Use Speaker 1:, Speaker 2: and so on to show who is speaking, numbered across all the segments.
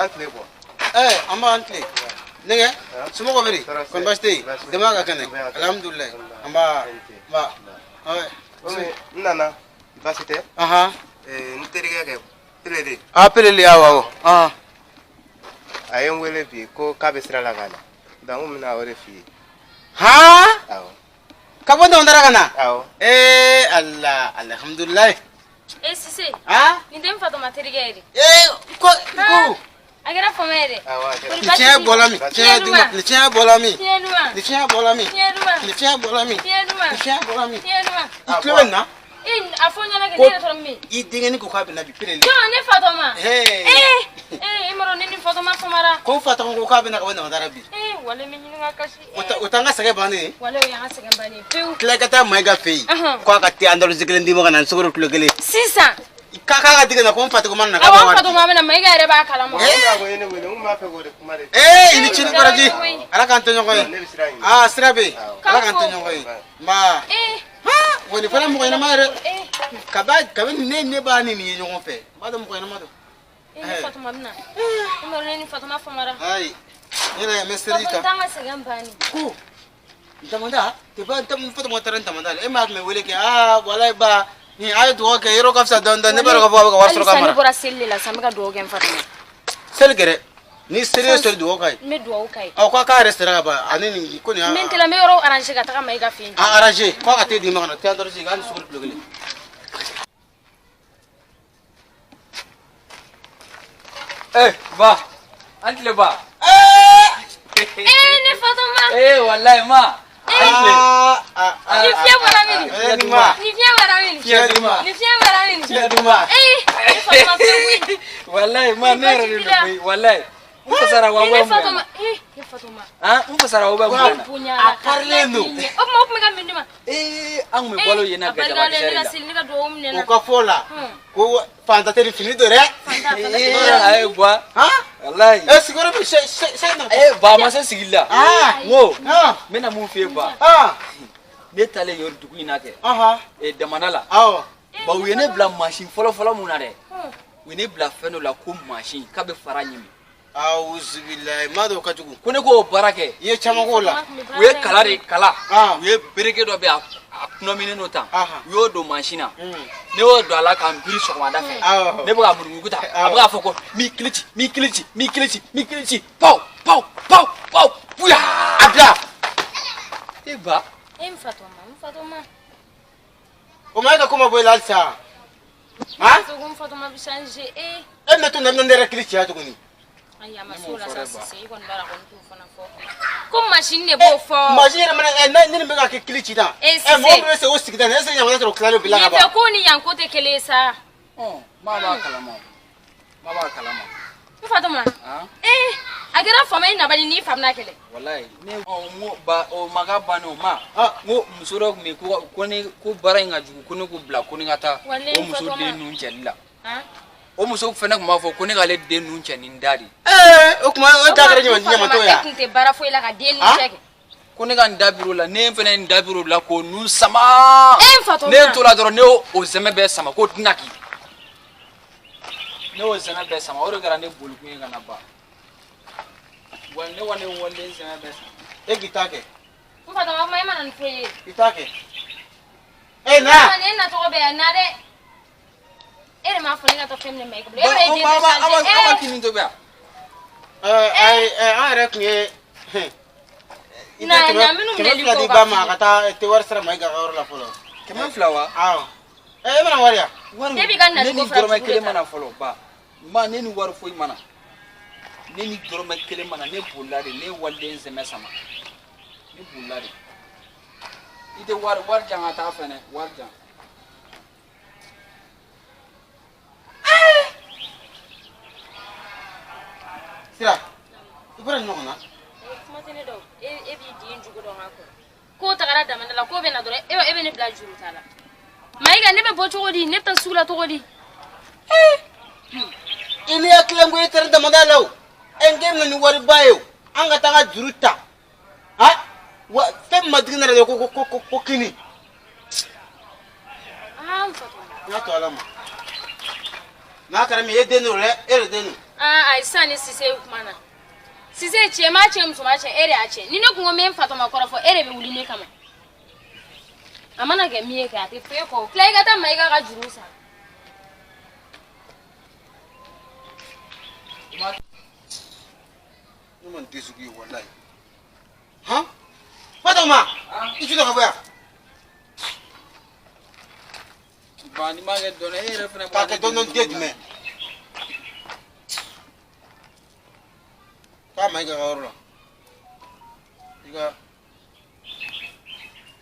Speaker 1: Antle bo.
Speaker 2: Amba antle. Nenge? Sumo ko beri. Kon basti. Demaga kane. Alhamdulillah. Amba ba.
Speaker 1: Nana basite.
Speaker 2: Aha.
Speaker 1: Nterige ke. Pelele.
Speaker 2: Pelele awo.
Speaker 1: Ayen wele bi ko kabe sira la gana. Dangu mina ore fi.
Speaker 2: Ha?
Speaker 1: Awo.
Speaker 2: Kabo ndo ndara kana?
Speaker 1: Awo.
Speaker 2: Allah, alhamdulillah.
Speaker 3: Sisi. Nindem Fatuma terigeri.
Speaker 2: Ko.
Speaker 3: Agera famere.
Speaker 1: Awa.
Speaker 2: Tiens bolami. Tiens bolami.
Speaker 3: Tiens bolami.
Speaker 2: Iklewenna?
Speaker 3: Afonya na gele tormi.
Speaker 2: Idingeni ko kabe na bi pelele.
Speaker 3: Jo ne Fatuma. Imaro nini Fatuma famara.
Speaker 2: Ko Fatuma ko kabe na ko na ndara bi.
Speaker 3: Wale minyi nga kashi.
Speaker 2: Utanga sage bani.
Speaker 3: Wale ya sage bani.
Speaker 2: Kila kata maiga fei. Ko ka ti andalo zikele ndimo kana nsogoro kulogele.
Speaker 3: Sisa.
Speaker 2: Kaka diga na ko Fatuma man na ka
Speaker 3: ba. Fatuma na maiga re ba kala mo.
Speaker 2: Ini chini koraji. Ala kan tonyo koy. Sirabe. Ala kan tonyo koy. Ma. Woni fana mo ina mare. Kabe ne ba ni ni nyongo fe. Ba mo ko ina mado.
Speaker 3: Fatuma bina. Imaro nini Fatuma famara.
Speaker 2: Ai. Ina ya mesterita.
Speaker 3: Tanga segam bani.
Speaker 2: Ku. Tamanda, tiba tam foto motaran tamanda. Ma me wele ke walai ba ni ay do ke yero kafsa don ne baro ko ba warso kamara.
Speaker 3: Sani bora selli la samga do gen Fatuma.
Speaker 2: Sel gere. Ni serious sel do kai.
Speaker 3: Me do kai.
Speaker 2: Ko ka restaurant ba anini ko ni.
Speaker 3: Men tela me yoro arrange ka taka mai ga fin.
Speaker 2: Arrange. Ko ka te di ma kana te andor si gan sukul plugele.
Speaker 4: Ba. Antle ba.
Speaker 3: Ne Fatuma.
Speaker 4: Wallahi ma.
Speaker 3: Ni fiya wala mini. Ni fiya wala mini. Ni fiya wala mini. Fatuma fiya.
Speaker 4: Wallahi ma ne re wallahi. Mufasara wa wa.
Speaker 3: Fatuma. Fatuma.
Speaker 4: Mufasara wa ba.
Speaker 2: Parlendo.
Speaker 3: Mo ko me ga mindima.
Speaker 4: Ang me bolo yena ga
Speaker 3: jaba seri.
Speaker 2: Ko fola. Ko fanta teri finito re.
Speaker 4: Ay gwa. Wallahi.
Speaker 2: Siguro bi se na.
Speaker 4: Ba ma se sigilla. Ngo. Mena mu fe ba. Ne tale yor dugu ina ke. Damanala. Ba wene bla machine folo mu na re. Wene bla feno la ko machine ka be fara nyimi.
Speaker 2: Auzu billahi mado kajugu.
Speaker 4: Kone ko barake.
Speaker 2: Ye chama ko la.
Speaker 4: We kala. We bereke do be a nomine no tan. Yo do machine. Ne o do ala kan biri so wanda fe. Ne bo amuru nguta. Abuga foko mi kilichi. Pow. Puya.
Speaker 2: Abla.
Speaker 4: Eba.
Speaker 3: Fatuma.
Speaker 2: O mai ka kuma boy lalsa.
Speaker 3: Fatuma bi changer
Speaker 2: meto na ndere kilichi ya tuguni.
Speaker 3: Aya masura sasa iko ndara kwa mtu fana fo. Comme machine ne bo fo.
Speaker 2: Machine mana nini mbega ke kilichi da. Mo mbe se osikida na se nyama tro klalo bilanga ba.
Speaker 3: Ni ko ni yankote kelesa.
Speaker 4: Ma ba kalama.
Speaker 3: Fatuma. Agera fama ina bani ni famna kele.
Speaker 4: Wallahi ne ngo ba o maga bano ma. Ngo musoro me ko ne ko bara nga jugu ko ne ko bla ko ne ngata o muso de nu jella. O muso fena kuma fo ko ne gale de nu chani ndari.
Speaker 2: O kuma o ta gare nyama to ya.
Speaker 3: Kinte bara fo ila ka de nu cheke.
Speaker 4: Ko ne ga ndabiro la ne fena ndabiro la ko nu sama.
Speaker 3: Fatuma.
Speaker 4: Ne to la doro ne o zeme be sama ko dinaki. Ne o zeme be sama o gara ne bolu ko ngana ba. Wane zeme be sama.
Speaker 2: Gitake.
Speaker 3: Fatuma mai mana nfoye.
Speaker 2: Gitake.
Speaker 3: Na. Na to be na de. Ma foni to femne make.
Speaker 4: Aba kini to be.
Speaker 2: Rek ni.
Speaker 3: Na minu meli ko
Speaker 2: ba ma kata te war sara mai ga or la folo.
Speaker 4: Keman flower.
Speaker 2: Mana waria.
Speaker 3: Debi ganna ko fra.
Speaker 4: Ne kele mana folo ba. Ma ne ni war foi mana. Ne ni doroma kele mana ne bolade ne walde zeme sama. Ne bolade. Ite war janga ta fene war jang.
Speaker 2: Sira. Ibara nyokona.
Speaker 3: Matene do. Bi di njugo do ngako. Ko tagara damana ko be na dore. Ebe ne bla juru tala. Maiga ne be bocho di ne ta sula to di.
Speaker 2: Ini aklengo eter damanda law. Engem ni wari bayo. Anga tanga juruta. Wa fem madina re ko kini.
Speaker 3: Fatuma.
Speaker 2: Na to alama. Na karami edenu re denu.
Speaker 3: Ah, ai sani sise kumana. Sise chema chem sumache ere ache. Nino kungo men fatoma korofo ere be wuline kama. Amana ge miye ka te fe ko. Klai gata maiga ga jurusa.
Speaker 2: Numan desugi wallahi. Ha? Fatoma. Isu da kabaya.
Speaker 4: Bani ma ge donne ere fene
Speaker 2: Ka ke donon dead me. Ka maiga ga orla.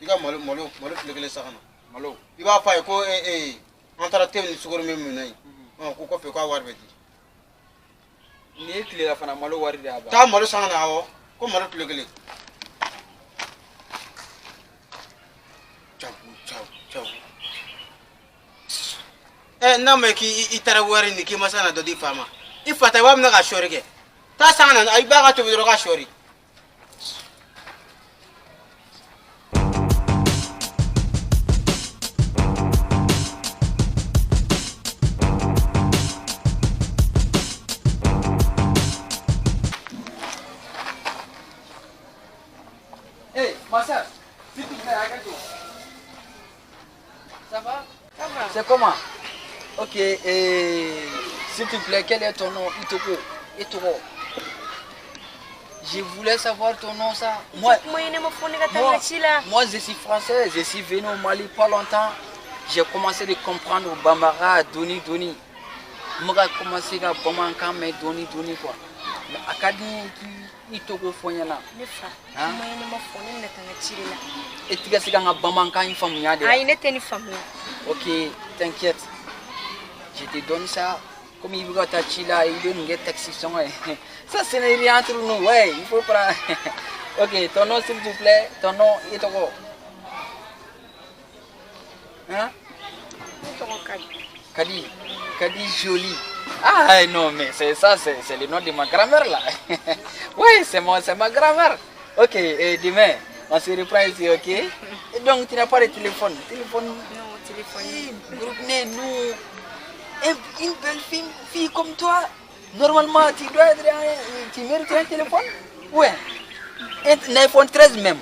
Speaker 2: Iga malo legele sakana.
Speaker 4: malo
Speaker 2: Iba fa ko antara tem ni sugoro memu nai. Ko ko fe ko warbe di.
Speaker 4: ni kile la fana malo wari da ba
Speaker 2: Ta malo sakana awo ko malo legele. Ciao. Na me ki itara wari ni ki masana do di fama. Ifata wam na ga shorige. Ta sakana ai ba ga to bidro ga shori.
Speaker 4: Hey, ma sœur, s'il te plaît, arrête-toi. Ça va?
Speaker 5: Ça va.
Speaker 4: C'est comment? Ok, s'il te plaît, quel est ton nom? Itoko. Je voulais savoir ton nom, ça. Moi, je suis français, je suis venu au Mali pas longtemps. J'ai commencé de comprendre au Bambara, Doni. Moi, j'ai commencé à Bamanga, mais Doni, quoi. Mais Académie qui Itoko Foyana. Et tu as dit que Bamanga une femme. Ok, t'inquiète. Je te donne ça. Comme il veut t'acheter là, il donne une taxi. Ça, ce n'est rien entre nous. Ouais, il faut prendre. Ok, ton nom, s'il te plaît. Ton nom, Itoko. Hein? Kadi Jolie. Ah non, mais c'est ça, c'est le nom de ma grand-mère là. Oui, c'est ma grand-mère. Ok, et demain, on se reprend ici, ok? Et donc, tu n'as pas de téléphone?
Speaker 5: Non, téléphone.
Speaker 4: Nous, une belle fille comme toi, normalement, tu dois être, tu mérites un téléphone? Ouais, un iPhone 13 même.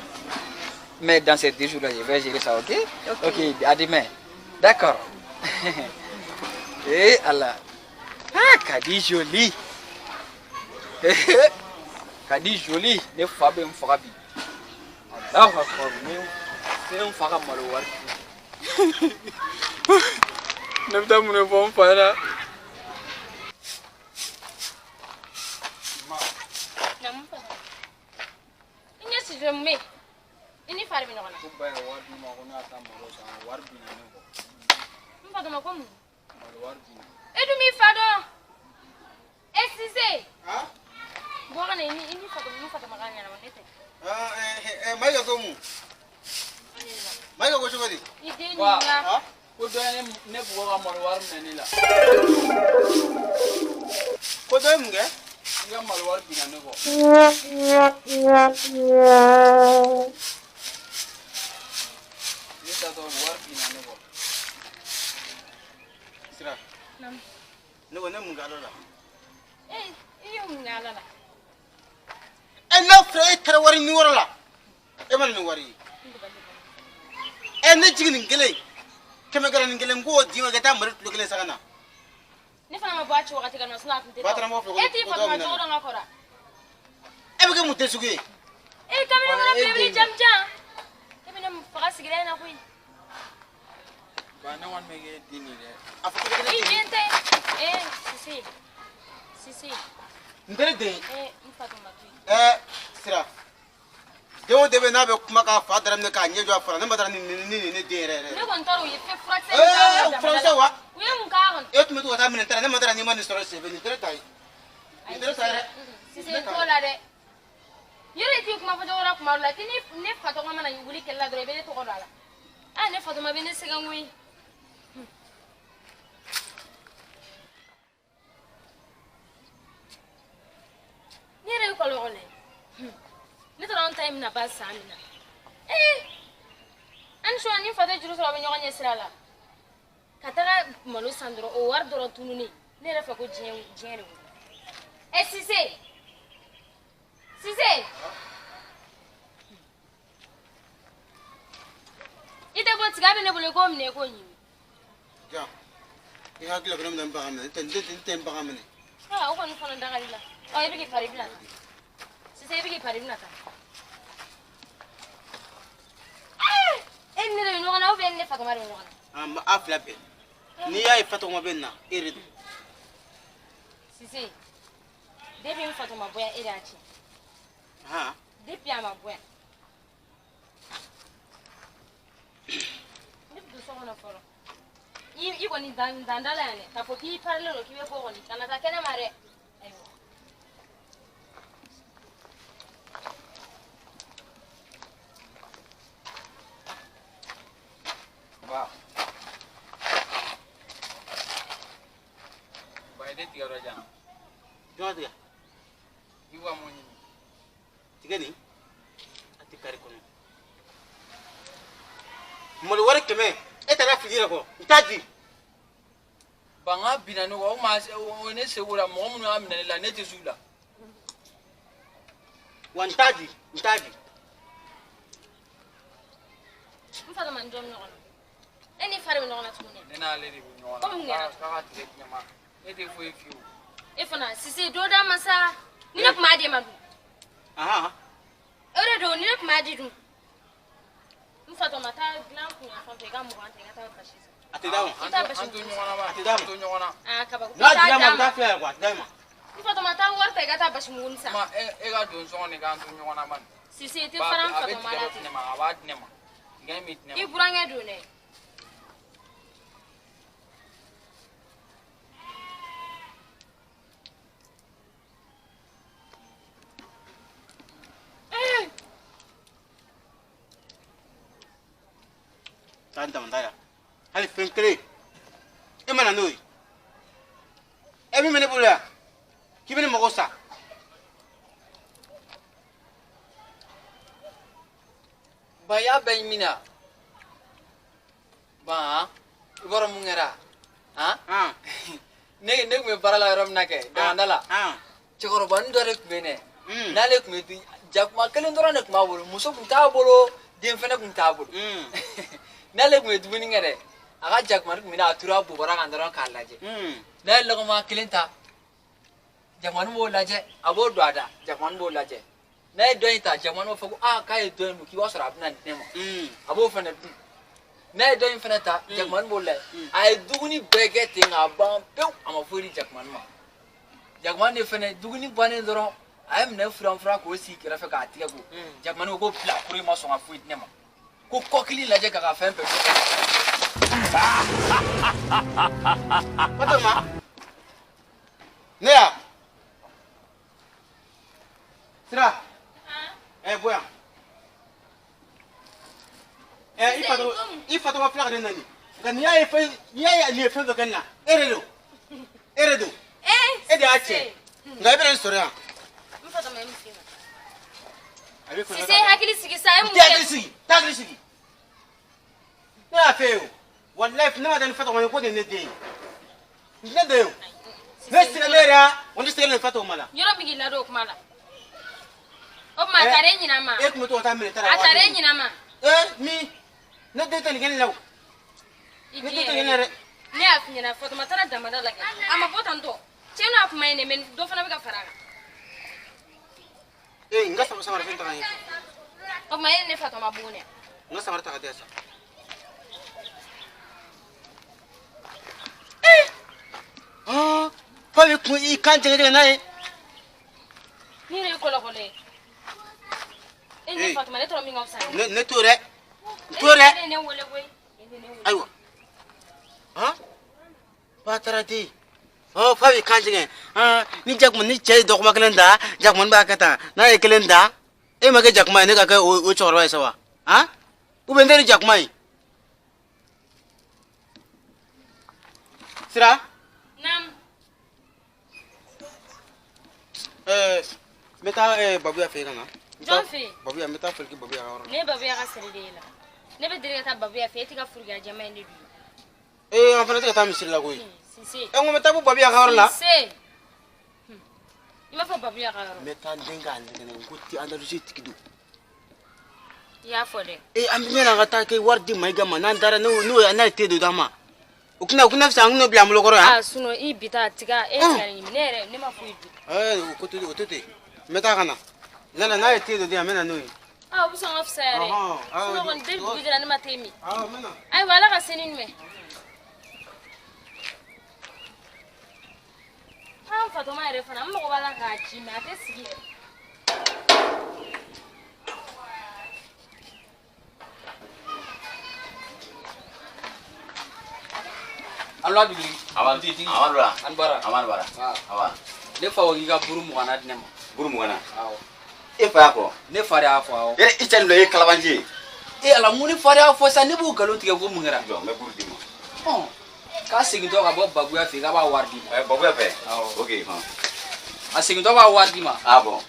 Speaker 4: Mais dans ces 2 jours-là, je vais gérer ça, ok? Ok, à demain. D'accord. Et Allah. Ah, Kadi Jolie. Kadi Jolie. Ne fabe mfarabi. Allah akbar. C'est un fara malowar. Ne bta mun fo mfara.
Speaker 3: Inya si jemme. Ini fare mi nokona.
Speaker 4: Ko bay war bi ma ko na ta malo sa war bi na ne ko.
Speaker 3: Mpa ma ko mu.
Speaker 4: War bi.
Speaker 3: Edu mi fado. Esise.
Speaker 2: Ha?
Speaker 3: Bora na ini fado maganya na monete.
Speaker 2: Maiga ko mu. Maiga ko shogodi.
Speaker 3: Ideni
Speaker 4: Wa.
Speaker 3: ya.
Speaker 4: Ko do ne bu ga malo war na ni la.
Speaker 2: Ko do mu ge?
Speaker 4: Ga malo war bi na ne ko. Ni ta do war bi na ne ko.
Speaker 2: Sira.
Speaker 3: Nam.
Speaker 2: Ne wona mu ga la.
Speaker 3: Iyo ngala la.
Speaker 2: Na fra tara wari ni wara la. Man ni wari. Ne jigin ngele. Kema gara ngele ngo diwa ga ta mari to ngele sagana.
Speaker 3: Ne fana ma bachi wakati kana suna kunte.
Speaker 2: Batara mo fo ko.
Speaker 3: Eti fa ma jodo ngakora.
Speaker 2: Be mu tesugi.
Speaker 3: Kamera ngana bebe jamjam. Kebe na mfaka sigire na kui.
Speaker 4: Ba na wan me ge dini de.
Speaker 2: Afu ko ngele.
Speaker 3: Gente. Sisi.
Speaker 2: Ndere de.
Speaker 3: Mfaka makui.
Speaker 2: Sira. Dewo debe na be kuma ka fa dara ne ka nyejo afara ne madara ni de re.
Speaker 3: Ne kon taro ye fe fraxe.
Speaker 2: Fraxe wa.
Speaker 3: Uye munkaron.
Speaker 2: Tu me tu ta min tara ne madara ni man soro se be ni tere tai. Ni tere sai re.
Speaker 3: Sisi ko la de. Yere ti kuma fa jora kuma la tini ne fato ngama na yuli kella dore be to ko la. Ne fato ma be ne sega ngui. Yere ko lo ne. Ne tara on time na ba samina. An sho ani fato juru so be nyoga nyesira la. Katara malo sandro o war doro tununi. Ne refa ko jere. Eh, Cissé. Cissé. Ite bo tiga bene bole ko mne ko nyi.
Speaker 2: Ja. Ni hakila kana mna mbaga mne. Tente mbaga mne.
Speaker 3: Ah, o ko nfana ndagalila. O ibi ki pari bina. Cissé ibi ki pari bina ta. Enne no kana o benne Fatuma no kana.
Speaker 2: Ah, ma afla be. Ni ya Fatuma benna iridu.
Speaker 3: Cissé. Debi Fatuma boya ira achi.
Speaker 2: Ah.
Speaker 3: Debi ama boya. Debi so kana foro. I ko ni dandala ne. Ta poki parle ro kiwe ko ni. Kana ta kene mare. Ayo.
Speaker 4: Ba. Ba ide tiga raja.
Speaker 2: Joma tiga.
Speaker 4: Iwa moni.
Speaker 2: Tiga ni. Ati kari kono. Molo wara keme. Eta na fijira ko. Ntadi.
Speaker 4: Banga bina no o ma ne se wura mo mu na amina la ne te zula.
Speaker 2: Wantadi, ntadi.
Speaker 3: Fatuma ndom no kana. Eni fare no kana tumune.
Speaker 4: Ne na le di no
Speaker 3: Comme ngera.
Speaker 4: Ka tire nyama. E te fo e fiu.
Speaker 3: E fana Cissé do da masa. Ni na kuma de madu.
Speaker 2: Aha.
Speaker 3: Ore do ni na kuma de du. Fatuma ta glam ku ya fante ga mu ante ga ta bashi.
Speaker 2: Ati dawo.
Speaker 4: Anto nyona ba. Anto nyona.
Speaker 3: Ah kaba.
Speaker 2: Na dira ma ta fia kwa dai ma.
Speaker 3: Fatuma ta warta ga ta bashi mu nsa.
Speaker 4: Ma e ga don so ne ga anto nyona man.
Speaker 3: Cissé te faram Fatuma la
Speaker 4: ne ma abad ne ma. Ga mit ne.
Speaker 3: I burange do ne.
Speaker 2: Tanta mandaya. Hali fenkre. E mana noi. E mi mene bula. Ki mene magosa.
Speaker 4: Ba ya ben mina. Ba igoro mungera. Ha?
Speaker 2: Ah.
Speaker 4: Ne me barala rom nake. Da ndala.
Speaker 2: Ah.
Speaker 4: Chikoro ban dore kumene.
Speaker 2: Mm.
Speaker 4: Nale kumedi jakma kelen dora ne kuma bolo muso kun ta bolo den fene kun ta bolo. Nale kumedi buni ngere. Aga jakma kumena atura bubara kan dora kalaje. Nale kuma kelen ta. Jakman mo laje abo do ada jakman mo laje. Nale do ita jakman mo fagu kai do mu ki wasara abna nema. Abo fene du. Nale do fene ta jakman mo la. Ai duguni begete ngaba pe amafuri jakman ma. Jakman ne fene duguni bane dora I am never from Franco, see Grafaka Tiago. Jackman go flat, put him on a foot nema. Go cockily like a fan.
Speaker 2: What am I? Nea. Sira. Eh, boya. Eh, if I don't flag in any. Can ya near further can now? Eredo. Eredo. Eh, Edache. Never story.
Speaker 3: Fatuma mfima.
Speaker 2: Cissé
Speaker 3: Cissé hakili sigi sa mu.
Speaker 2: Tagli sigi. Na feo. Wallahi na madan Fatuma ko ne de. Ne de. Nesti na mera, woni stere Fatuma la.
Speaker 3: Yoro mi gila do kuma la. O ma tare nyina ma.
Speaker 2: E kuma to ta mele tara.
Speaker 3: Atare nyina ma.
Speaker 2: Mi. Ne de tan gen law. Ne de tan gen re.
Speaker 3: Ne afinyana Fatuma tara damada la. Ama botanto. Cheno afuma ene men do fana biga faraga.
Speaker 2: Nga sama rafin tangan itu.
Speaker 3: O ma ene Fatuma bune.
Speaker 2: Nga sama tangan dia sa. Pawe ku ikan jadi nai.
Speaker 3: Ni re ko la ko le. Ene Fatuma ne to mi ngam sa.
Speaker 2: Ne tore. Tore.
Speaker 3: Ne wole we.
Speaker 2: Aywa. Ha? Patarati. Oh, pawe kan jadi. Ni jakman ni cai dok makelenda, jakman ba kata. Na ekelenda. Mage jakman ni kakak o chorwa sawa. Ha? Ubende ni jakman. Sira?
Speaker 3: Nam.
Speaker 2: Meta babu ya fera na.
Speaker 3: John fe.
Speaker 2: Babu ya meta felki babu ya ora.
Speaker 3: Ne babu ya kasere de la. Ne be dire ta babu ya fe ti ka furga jama ne du.
Speaker 2: En fana ta misir la koy.
Speaker 3: Cissé.
Speaker 2: En mo meta babu ya ora la.
Speaker 3: Cissé. ima fa babu ya karo
Speaker 2: meta denga ngene ngutti andalusi tikidu
Speaker 3: ya fode
Speaker 2: ambi mena ngata ke wardi mai gama nan dara no ana tedo dama ukuna sang no bla mulo koro
Speaker 3: ah suno I bita tiga tani minere ne ma fuidu
Speaker 2: otote meta kana nana na tedo dia mena no
Speaker 3: ah busa ngafsare suno kon del bujira ne ma temi
Speaker 2: mena
Speaker 3: ay wala ka senin me Fatoma ere fana mo ko bala ka chi ma te sigi
Speaker 4: Allah bigli
Speaker 6: awan bara awan bara awan
Speaker 4: ne fa wagi ga buru mu kana dinema
Speaker 6: buru mu kana e fa ko
Speaker 4: ne fa ya fa
Speaker 6: ere ichen lo e kalabanji
Speaker 4: e ala mu ne fa ya fa sa ne bu galo tige ko mu ngara
Speaker 6: do me buru dimo
Speaker 4: ka sigi to ka bo babu ya fi ga ba wardi
Speaker 6: babu ya fe okay
Speaker 4: a sigi to ba wardi ma
Speaker 6: bon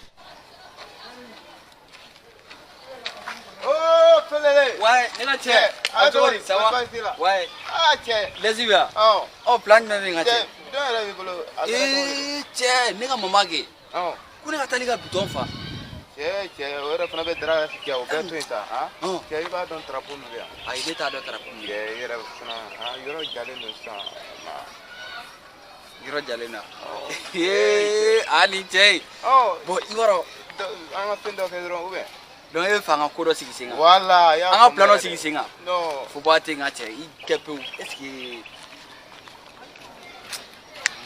Speaker 1: oh pelele
Speaker 4: ouais ne la che
Speaker 1: adori
Speaker 4: sawa ouais
Speaker 1: che
Speaker 4: lesibia plan me nga che
Speaker 1: do era mi bolo
Speaker 4: che ne ga mama ge ku ne ga tali ga buton fa
Speaker 1: che ora fana be dra ke o be twinta che iba don trapo mi ya
Speaker 4: ai de ta do trapo mi
Speaker 1: era fana yoro jale no sa
Speaker 4: yoro jale na ali che bo iwaro
Speaker 1: anga pendo ke ro ube
Speaker 4: don e fa nga kodo sigi singa
Speaker 1: wala ya
Speaker 4: anga plano sigi singa
Speaker 1: no
Speaker 4: fu ba te nga che I kepe est-ce que ni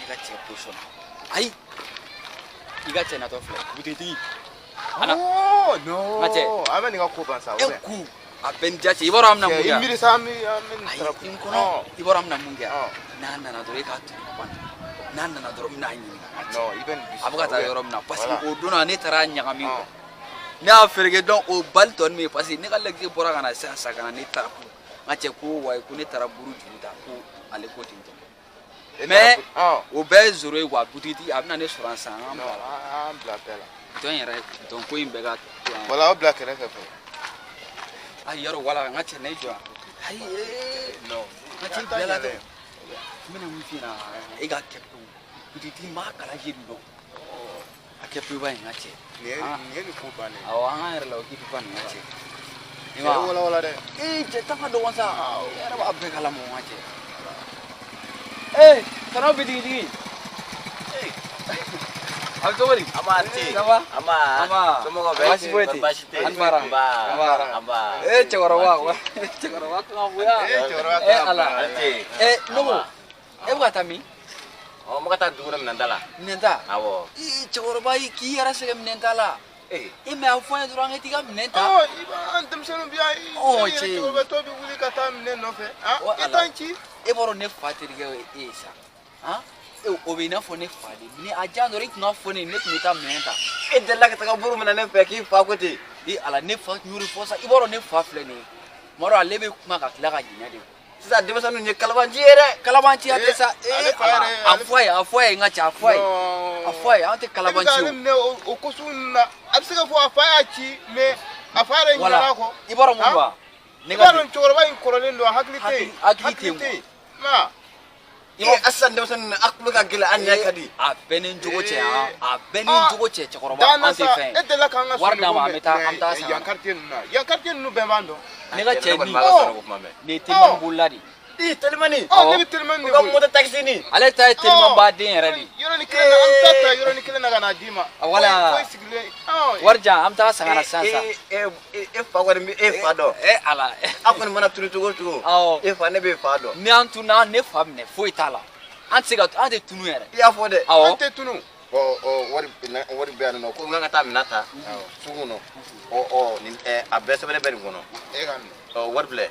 Speaker 4: ga che position ai iga che na to fle butiti ana
Speaker 1: no
Speaker 4: Mache.
Speaker 1: ama ni ga ko ban sa ube
Speaker 4: ku a ben jache iboro amna munga
Speaker 1: imiri sami amen
Speaker 4: trapo inkono iboro amna munga nana na dore ka tu nana na dore mna nyi
Speaker 1: no even
Speaker 4: abuka ta yoro mna parce que o dona ne tara nyanga mi ko na ferge don o balton mi parce que ne kala ke bora kana sa kana ne trapo ngache ko wai ku ne tara buru juta ko ale ko tinto mais o be zoro e wa butiti abna ne suransa
Speaker 1: no bla bela
Speaker 4: don yere don ko imbe ga
Speaker 1: wala o bla kere fe
Speaker 4: ay yaro wala ngache ne jo ay
Speaker 1: no
Speaker 4: ngache bela to mina mfina e ga kepu butiti ma kala jindo akepu ba ngache
Speaker 1: ni ko bane
Speaker 4: awanga yere lo ki pan ngache
Speaker 1: wala de
Speaker 4: je ta fa do wansa yara ba abbe kala mo ngache kana bidigi Alzobari
Speaker 6: amati
Speaker 4: sama
Speaker 6: ama
Speaker 4: semoga baik
Speaker 6: basite
Speaker 4: anbara
Speaker 6: amba
Speaker 4: cekorowa kabuya ala no buka tami
Speaker 6: mo kata dugura minantala
Speaker 4: minenta
Speaker 6: awo
Speaker 4: cekoroba ki yara sege minentala me afone durang etiga minenta
Speaker 1: iba antum senu biya
Speaker 4: che
Speaker 1: ko be to bi wuli kata minen no fe itanchi
Speaker 4: boro ne fatirige isa o be na fone fadi ni ajando rit na fone ne timita minenta
Speaker 6: della ka taka buru minane fe ki fa kote
Speaker 4: ala ne fa nyuri fosa iboro ne fa fleni moro alebe kuma ka kila ka jinya de
Speaker 6: sisa de masanu ne kalabanci
Speaker 4: ate sa afoye ngacha afoye ante kalabanci
Speaker 1: ne o kusunna absiga fo afaya ci me afare nyara ko
Speaker 4: iboro mumba
Speaker 1: ne ga don choro ba in korole ndo haklite ma
Speaker 6: asan de masanu aklu ka gila anya kadi
Speaker 4: a benin jogo ce chekoroba ante fe
Speaker 1: edela kanga
Speaker 4: warna ma meta amta sa
Speaker 1: yankartien nu be bando
Speaker 4: ne ga che ni timman bulladi
Speaker 6: telimani
Speaker 1: ne telimani
Speaker 6: ko mo taxi ni
Speaker 4: ale ta tilman ba din radi
Speaker 1: yoro ni kele amta yoro ni kele na gana dima
Speaker 4: wala warja amta sangana sansa
Speaker 6: fa wala mi fa do
Speaker 4: ala
Speaker 6: akon mana turu tugo fa ne be fa do
Speaker 4: ni antuna ne famne foi tala antiga ade tunu yere
Speaker 6: ya fo de
Speaker 1: ante tunu
Speaker 6: wari be no ko nganga ta minata fuguno ni abese be ngono warbele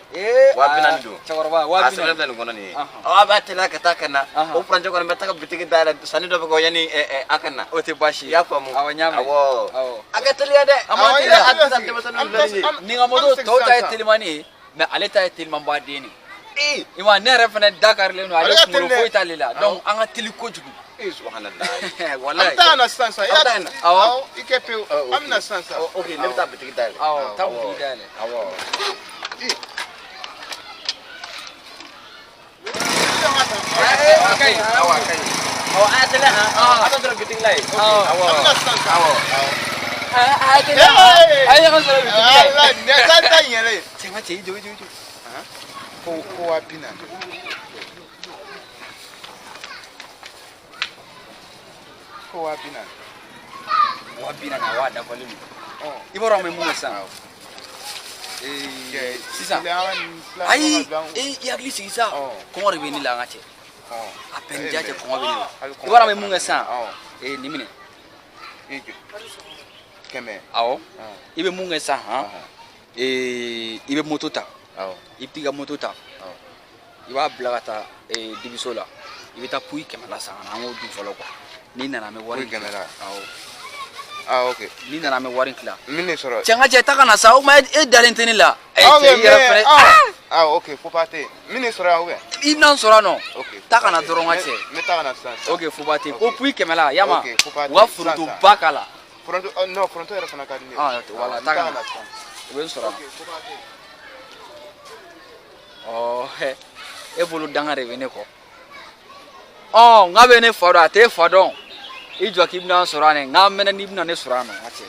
Speaker 6: wabina ndu
Speaker 4: chakoroba
Speaker 6: wabina ndu ngono ni abatela katakana o pranje ko metaka bitigi dala sani do ko yani akana
Speaker 4: ote bashi
Speaker 6: ya famu
Speaker 4: awanyame
Speaker 6: awo agateliya de
Speaker 4: amatela
Speaker 6: atante masanu ndani
Speaker 4: ni ngamodo to ta telimani me aleta telimman ba deni ima ne refene Dakar le no ale ko fo italila donc anga teliko jugu
Speaker 6: subhanallah
Speaker 4: wallahi
Speaker 1: amta sansa ya awo ikepe amna sansa
Speaker 6: okay ne ta bitigi dala
Speaker 4: awo ta bitigi dala
Speaker 6: awo
Speaker 4: okay
Speaker 6: awa kai
Speaker 4: Oh, ayatnya ha. Apa terus biting lagi? Oh, ayatnya. Ayo kan terus biting lagi.
Speaker 1: Allah, dia santai le.
Speaker 4: Cuma cijo.
Speaker 1: Ko wapina. Ko wapina.
Speaker 4: Wabina na wada kwa limi. Ibo rame munga sana. Sisa. Ai, ya gli sisa. Ko rebe ni la ngache. Apen jaje ko ngobeli. Ibo rame munga sana. Nimine.
Speaker 1: Keme.
Speaker 4: Awo. Ibe munga sana ha. Ibe motota. Iptiga motota. Iba blagata dibisola. Ibe ta pui kemala sana na ngo du folo kwa. Ni na me wari
Speaker 1: kemela.
Speaker 4: Awo.
Speaker 1: Okay.
Speaker 4: Ni na me warin kila.
Speaker 1: Mini soro.
Speaker 4: Chenga je takana sa o ma dalenteni la.
Speaker 1: Okay, fupate. Mini soro awe.
Speaker 4: Inan sora no.
Speaker 1: Okay.
Speaker 4: Takana doronga che.
Speaker 1: Me takana sansa.
Speaker 4: Okay, fupate. O pui kemela yama.
Speaker 1: Okay, fupate.
Speaker 4: Wa furutu bakala.
Speaker 1: Fronto no, fronto era fana kadini.
Speaker 4: Wala takana. Wen sora.
Speaker 1: Okay, fupate.
Speaker 4: Oh, he. E bolu dangare bene ko. Oh, ngabe ne foro ate fodon. Ijo kibna sorane ngamena nibna ne sorano ache.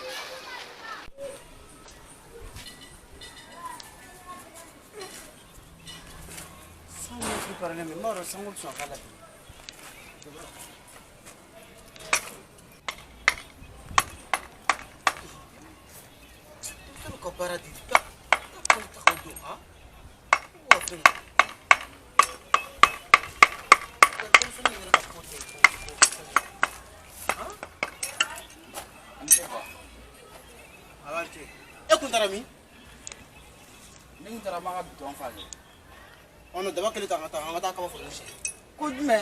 Speaker 2: Sango ki parane me maro sango so kala. Tudo ko para di. Tarami
Speaker 4: Ning tara mga bitong fale.
Speaker 2: ono daba kali ta ngata ka fulu shi
Speaker 4: Kudme.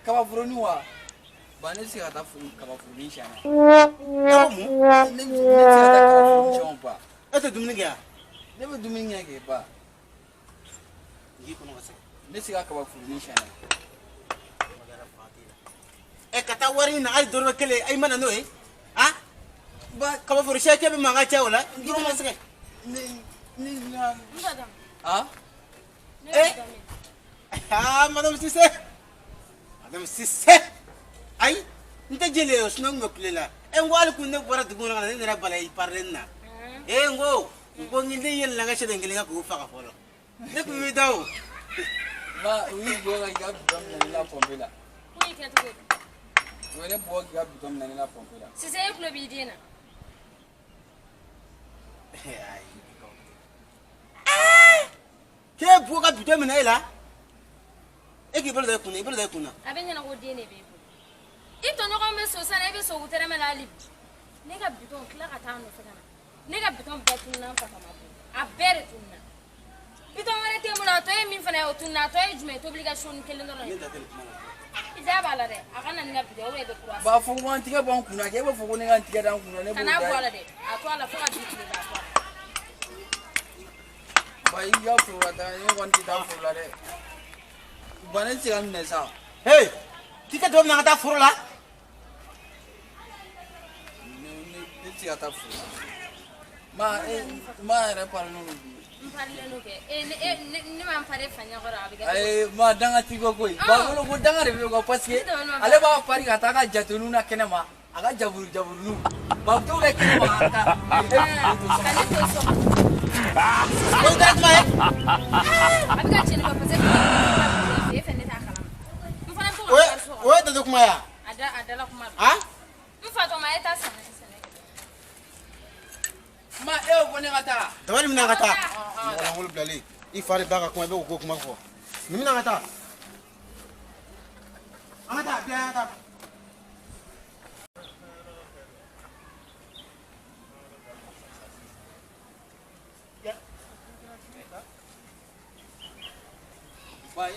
Speaker 4: Kaba furoni wa. Bane si ata furu kaba furoni shana.
Speaker 2: mu
Speaker 4: Ning si ata kaba furoni shana ba.
Speaker 2: ata dumni ga
Speaker 4: Debe dumini ngeke ba.
Speaker 2: yi kuno wasa
Speaker 4: Ne si kaba furoni shana.
Speaker 2: kata wari na ay dorba kele ay mana no ha ba ka fulu shi ke be manga cha wala ndiro ma sake
Speaker 4: Ni ah?
Speaker 2: madame Cissé ay nta jele yo sno ngoplela ngwal ku ne bora dugu na ne na balay parlenna ngo nginde yen la nga shede ngeli nga ku fa ka folo ne ku mi daw
Speaker 4: Ma wi go ga bidon na la pompela.
Speaker 3: Kuyi ke to.
Speaker 4: Wele bo ga bidon na la pompela.
Speaker 3: Si c'est le bidina.
Speaker 2: ke buka bidon mina ila ki bolo da kuna
Speaker 3: Abenya na go dine be. Ito no ko me so sana be so gutere me la libi. Ne ga bidon kila ka ta no fana. Ne ga bidon ba tunna fa kama bu. A bere tunna. Bidon wala te muna to e min fana o tunna to e jume to obligation kele no. Ida bala de. Akana ni ga bidon we be kura.
Speaker 4: Ba fu wan tiga bon kuna ke ba fu ko ne ga tiga dan kuna ne bo.
Speaker 3: Kana bola de. Atwala fa bidon ba kwa.
Speaker 4: Ba ya fu da ne wan tiga fu la de. Bane tiga ne sa.
Speaker 2: hey tika dom na ta furo la
Speaker 4: Ne tiga ta fu. Ma re par no.
Speaker 3: Parle no ke. Ne ma pare fanya gora abiga.
Speaker 4: Ay ma danga tigo koi. Ba lo ko danga re ko paske. Ale ba pari ka ta ka jatunu na kene ma. Aga jaburu nu. Ba to le kene ma ata.
Speaker 2: ko da ma
Speaker 3: Abiga chene ba pase. Fene ta kala. Mfana to.
Speaker 2: we da kuma ya
Speaker 3: Ada la kuma.
Speaker 2: ha
Speaker 3: Mfato ma eta sana.
Speaker 4: Ma ko ne kata.
Speaker 2: da wani mina ngata wala hol blali fare baka kuma be ko kuma ko mina ngata ngata dia ngata
Speaker 4: Ba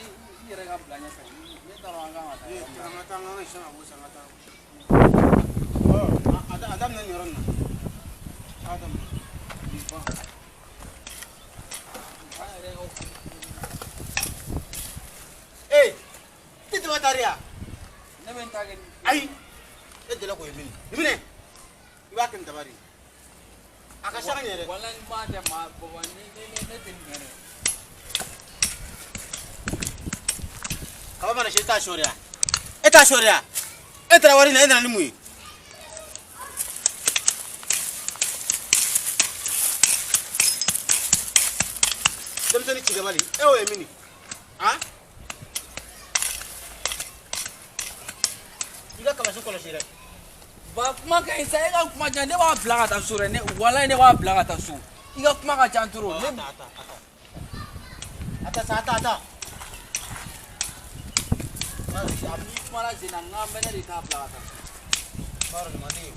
Speaker 4: yere ga blanya sa. Ne taro anga mata.
Speaker 2: ngata ngana sana bu ngata adam nan yoron na adam titi wataria
Speaker 4: Ne men tage.
Speaker 2: ai edela ko yimine iba kan tabari aka shaka nyere
Speaker 4: Wala ma de ma bo ne tin ngere.
Speaker 2: kaba mana shita shoria Eta shoria. Eta wari na ina ni mu. Demtani kigamali. Ewo emini. Ha? Iga kama sokolo shire.
Speaker 4: Ba kuma ka isa ega kuma jande wa blaga ta sure ne wala ne wa blaga ta su. Iga kuma ka janturo ne.
Speaker 2: Ata.
Speaker 4: Abi mara zina ngamba ne ta blaga ta.
Speaker 2: Baru mati.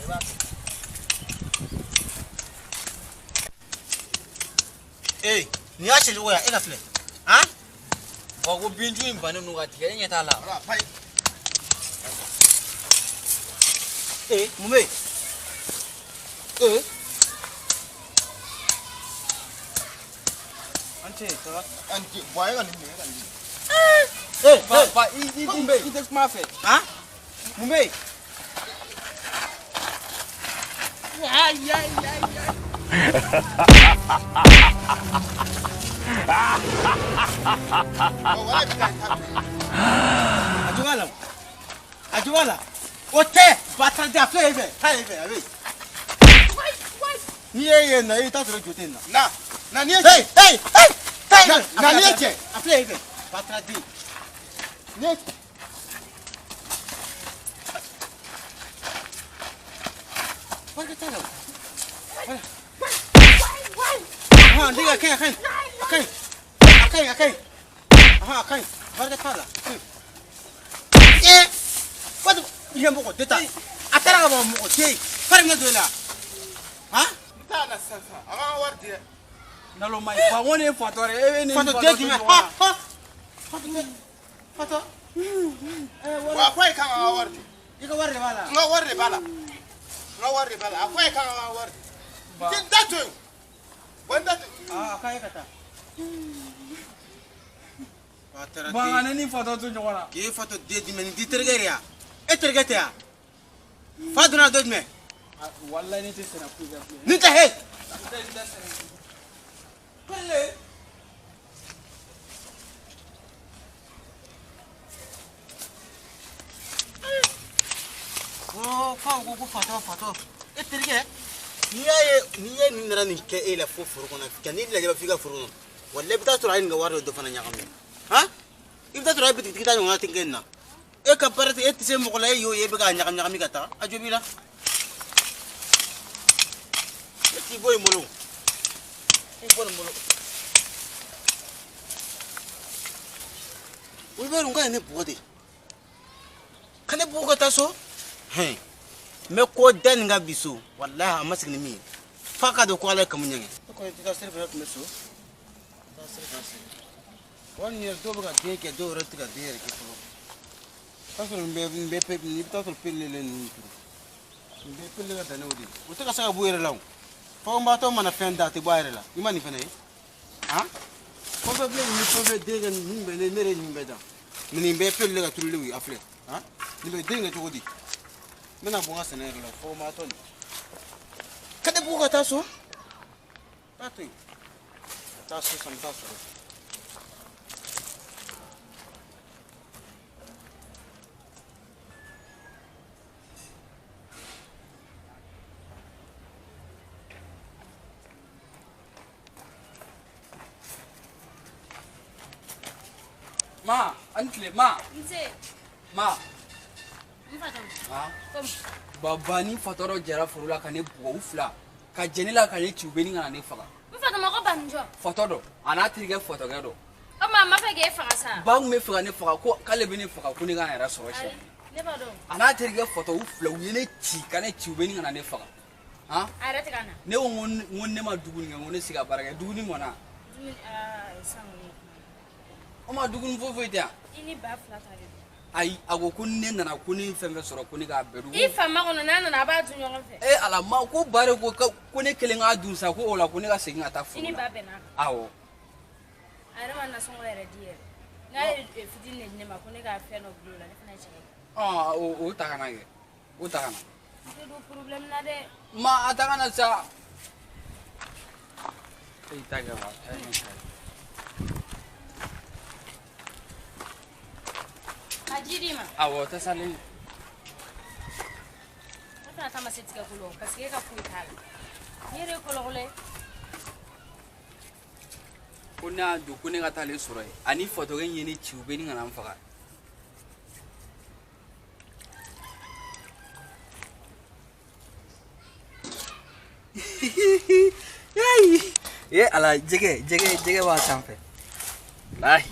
Speaker 2: Aiba. Eh, ni ache loya ega fle. Ha?
Speaker 4: Wa go binju imbane no ga tiga nyeta la.
Speaker 2: Pai. Eh, mume. Anti, boy kan ni kan.
Speaker 4: Ba i tek ma fe.
Speaker 2: Ha? Mume. Ajuwala. Ote, batal da feve. Abi. Ni ye na ita tro jote na. Na ni hey. Na ni eche. Afleve. Batal di. Ni. Wala tala. Ha, diga kan. Okay. Aha, kan. Wala tala. What you mo deta atara ba mo ke far nga dola ha
Speaker 1: ta na sasa ama wardi
Speaker 4: na lo mai ba woni fotore e ni
Speaker 2: foto de gime ha foto
Speaker 1: wa kwai kan ama wardi
Speaker 2: ika warde bala
Speaker 1: nga wardi bala akwai kan ama wardi tin datu wanda
Speaker 2: kai kata
Speaker 4: ba ngane ni foto tu jona
Speaker 2: ke foto de gime ni ditergeria etergetia faduna dodme
Speaker 4: wallahi ni tisena kuga
Speaker 2: nita he
Speaker 4: pele
Speaker 2: go foto eterge niye ni nara ni ke ela foforo kona kani la jaba figa furu wallahi bita tura ni ngawaro do fana nyakame ha ibita tura biti kita nyonga tingenna e ka parati e tise mo kola yo ye bega nyakami kata ajobila ti boy molo we beru nga ne bode kane buga taso he me ko den nga bisu wallahi amasik ni mi faka do ko ala kamunyenge ko ti ta serbe ko meso ta serbe wani yer do bega de ke do rati ga de ke ko tasol mbe pe ni tasol pelle le ni mbe pelle ga tane odi o te ka saka buere law fo mba to mana fenda te buere la imani fene ha ko be ni ko be de ga ni mbe le mere ni mbe da ni mbe pelle ga tulli wi afle ha ni be de ga to odi mena bunga sene la fo ma to kada buga taso taso sam taso
Speaker 4: ma antle ma
Speaker 3: nse
Speaker 4: ma
Speaker 3: mfatam
Speaker 4: ha
Speaker 3: kom
Speaker 4: baba ni fotoro jara furula kane buwa ufla ka jenila kane chubeni ngana ne faga
Speaker 3: mfatam ko banjo
Speaker 4: fotodo ana tirige fotogedo
Speaker 3: ama mafage fanga sa
Speaker 4: bang me faga ne faga ko kale beni faga kuni ngana era soroche
Speaker 3: ne ba do
Speaker 4: ana tirige foto ufla uyene chi kane chubeni ngana ne faga ha
Speaker 3: arate kana
Speaker 4: ne won ne ma duguni ngone siga barage duguni ngona
Speaker 3: sangi
Speaker 4: o ma duguni fofo ita
Speaker 3: ini ba flata de
Speaker 4: ai ago kunne nana kuni fembe soro kuni ga beru
Speaker 3: ifa makono nana na ba tunyo fe
Speaker 4: ala ma ko bare ko kuni kelenga dunsa ko ola kuni ga seginga ta fu
Speaker 3: ini ba bena
Speaker 4: awo
Speaker 3: ara manna songo era die ngai fidine ne ma kuni ga fe no blula ne fana chike
Speaker 4: o takana ge o takana
Speaker 3: do problem na de
Speaker 4: ma atakana sa ei taga wa
Speaker 3: Jidima.
Speaker 4: Awo ta salen.
Speaker 3: Apa ta masetika kulo parce que ka fuitala. Yere kolole.
Speaker 4: Kuna du kune ka tale soro ye. Ani photo gen yeni chiube ni ngana mfaga. Ye ala jege wa sanfɛ. Lahi.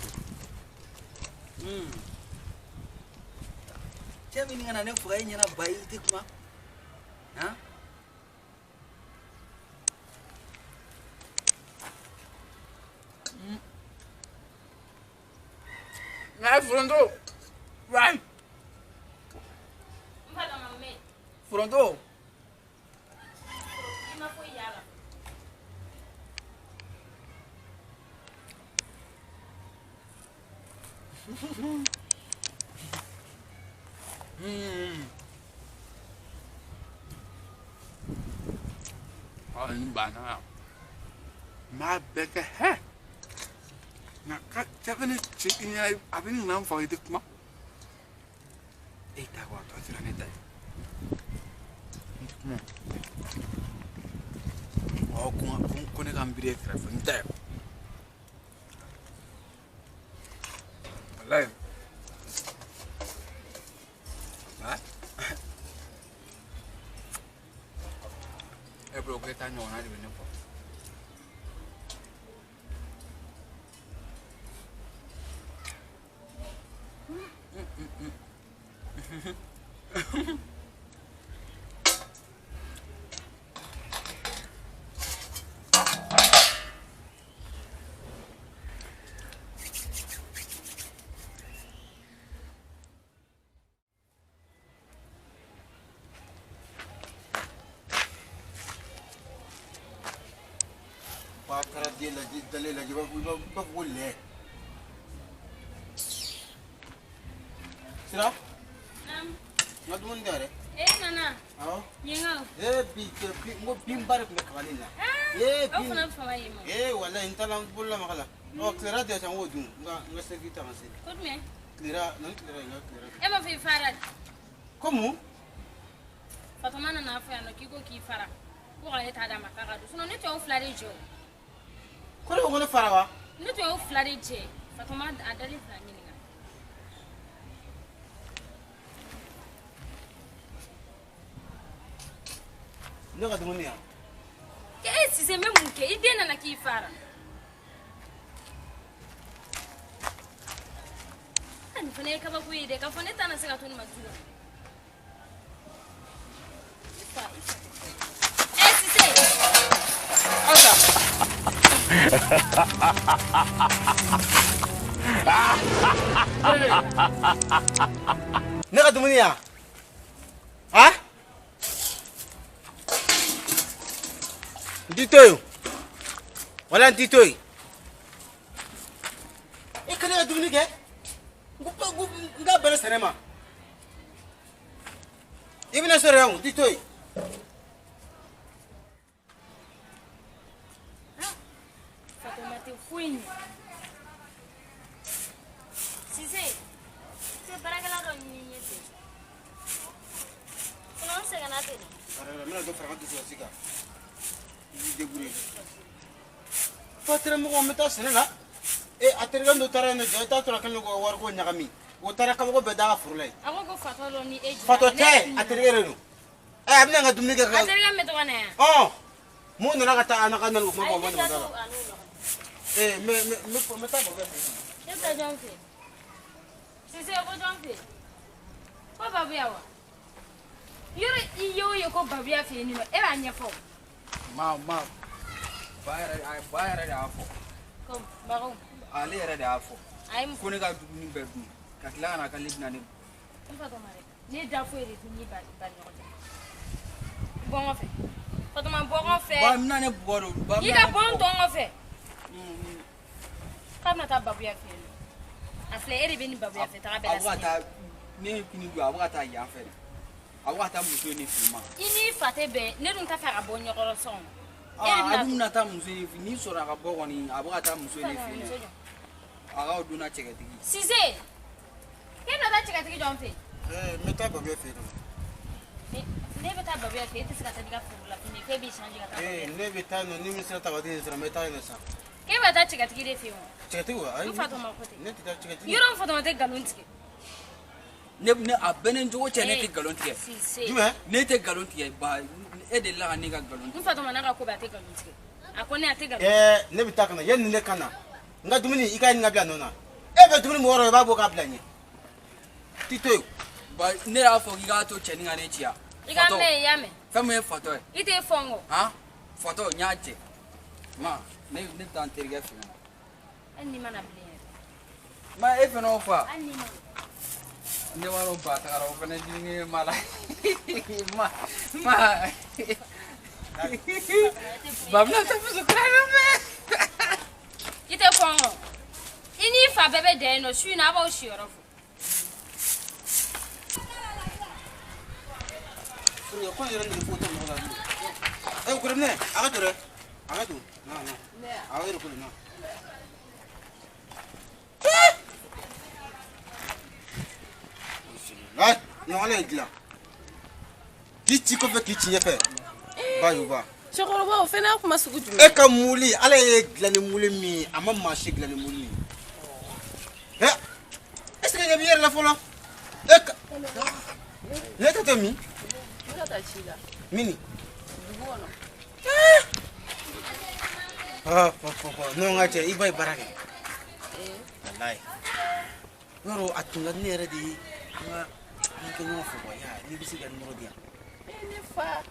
Speaker 4: Cɛ min kana ne faga ɲɛna bayi tɛ kuma. Han? Ngai Fronto. Right.
Speaker 3: Mbada mamme.
Speaker 4: Fronto.
Speaker 3: Ima foi yala.
Speaker 1: Ini bana. Ma beke he. Na ka cakne cikin ya abin nan fa ita kuma.
Speaker 4: Ta wa to tira ne dai. Oh kun ne kan bire tira fa ntai. Wallahi. Bro, que tá não, nada de não.
Speaker 2: Pakara dia lagi dalil lagi apa boleh. Sira?
Speaker 3: Nam.
Speaker 2: Ngadun dare.
Speaker 3: Nana.
Speaker 2: Oh.
Speaker 3: Yenga.
Speaker 2: Bi mo bimbar me kamalina.
Speaker 3: Au fana fa yimo.
Speaker 2: Wala intalam bulla makala. Oh, Clara dia sang wodun. Nga servita ngasi.
Speaker 3: Kod me.
Speaker 2: Clara Clara.
Speaker 3: Ma fi farad.
Speaker 2: Como?
Speaker 3: Fatoma na fa no kiko ki fara. Ko ga eta da makaka do. Suno ne to flare jo.
Speaker 2: Kole ngone farawa?
Speaker 3: Ne to flare je. Fatoma adali flare ni nga.
Speaker 2: Ne ga dumunia.
Speaker 3: Ke si se me munke idena na ki fara. Ani fane ka ba ku ide ka fane tana se ka tuni mazura. Si se.
Speaker 2: Asa. Ne ga dumunia. Ha? Ditoy. Wala ditoy. Kani ga dumuni ke? Nga bere senema. Ibina sore yangu ditoy.
Speaker 3: Fatoma te fuini. Sise. Se baragala do ninyete. Kono se ganate.
Speaker 2: Ara mena do fragante sika. Debrouiller. Patra mo ko meta senela. Atergan do tarana jota to kan ko war ko nyagami. O tara kam ko beda furlay.
Speaker 3: Ako ko fatolo ni eji.
Speaker 2: Fatote aterero. Amna nga dumni ka.
Speaker 3: Atergan meto kana.
Speaker 2: Oh. Mo na nakata anak kan mo mo mo. Me ko meta bo.
Speaker 3: Yeta jonfe. Sise ko jonfe. Ko babu yawa. Yure iyo ko babu ya fe ni no. E ba nyefo.
Speaker 4: Ma bayar da afo.
Speaker 3: Kom, baro.
Speaker 4: Ale yɛrɛ de y'a fɔ.
Speaker 3: Ayi
Speaker 4: ko ne ka dumuni bɛɛ dun ka tila ka na ka libina ne.
Speaker 3: N Fatoma dɛ. Ne da foyi de tun ni ba ɲɔgɔn cɛ. Bɔ n kɔfɛ. Fatoma bɔ n kɔfɛ.
Speaker 4: Ba mina ne bugɔ do.
Speaker 3: I ka bɔ n tɔ n kɔfɛ. K'a bɛna taa babuya fɛ yen nɔ. A filɛ e de bɛ ni babuya fɛ taga bɛɛ la sini.
Speaker 4: A bɛ ka taa ne ye fini don a bɛ ka taa yan fɛ. A bɛ ka taa muso ni fini ma.
Speaker 3: I n'i fa tɛ bɛn ne dun t'a fɛ ka bɔ ɲɔgɔn sɔn.
Speaker 4: A dun bɛna taa muso ni fini n'i sɔrɔ a ka bɔ kɔni a bɛ ka taa muso ni fini. A k'aw donna cɛkɛtigi.
Speaker 3: Sise. Ke no da chika tigi jom fe.
Speaker 2: Me ta ba be fe.
Speaker 3: Ne beta ba be fe tisika ta diga furu la fini fe bi change ka ta.
Speaker 2: Ne beta no ni misra ta ba de sra me ta ina sa.
Speaker 3: Ke beta chika tigi de fe mo.
Speaker 2: Chika tigi wa ai.
Speaker 3: Fato ma kote.
Speaker 2: Ne ta chika tigi.
Speaker 3: Yoro fato ma te galon tigi.
Speaker 4: Ne abenen jogo che ne te galon tigi.
Speaker 2: Jume?
Speaker 4: Ne te galon tigi ba e de la ne ga galon.
Speaker 3: Fato ma na ka ko ba te galon tigi. Akone ate galon.
Speaker 2: Ne beta kana yen ne kana. Nga dumuni ika ni ngabla nona. E be dumuni mo ro ba bo ka bla ni. Tito.
Speaker 4: Ba ne ya fo giga to che ni ga ne chia.
Speaker 3: Iga me ya me.
Speaker 4: Fa me foto e.
Speaker 3: Ite fongo.
Speaker 4: Ha? Foto nyaje. Ma ne dan terga fi.
Speaker 3: Anni mana bile.
Speaker 4: Ma e fe no fa.
Speaker 3: Anni mana.
Speaker 4: Ne waro ba ta ro fa ne ni mala. Ma. Bamna ta fu kana me.
Speaker 3: Ite fongo. Ini fa bebe de no shu na ba o shi orofo.
Speaker 2: Yo ko yere ni foto mo la. Ko remne, aga to re. Aga to. Na. Aga ro ko na. Right, no ale gila. Kichi ko fe kichi yefe. Ba yo ba.
Speaker 5: Chokoroba o fena kuma sugu jumɛn?
Speaker 2: E ka muli, ale ye gilani muli min, a ma maa si gilani muli. Est-ce que ne bi yɛrɛ la fɔlɔ? E ka ne tɛ tɛ min?
Speaker 5: Ne ka taa ci la.
Speaker 2: Mini.
Speaker 5: Dugu kɔnɔ.
Speaker 2: Non ŋa cɛ i ba ye baara kɛ. Walayi. Yɔrɔ a tun ka di ne yɛrɛ de ye an kɛ ɲɔgɔn fɛ ya n'i bɛ se ka numéro di yan.
Speaker 5: Ne fa.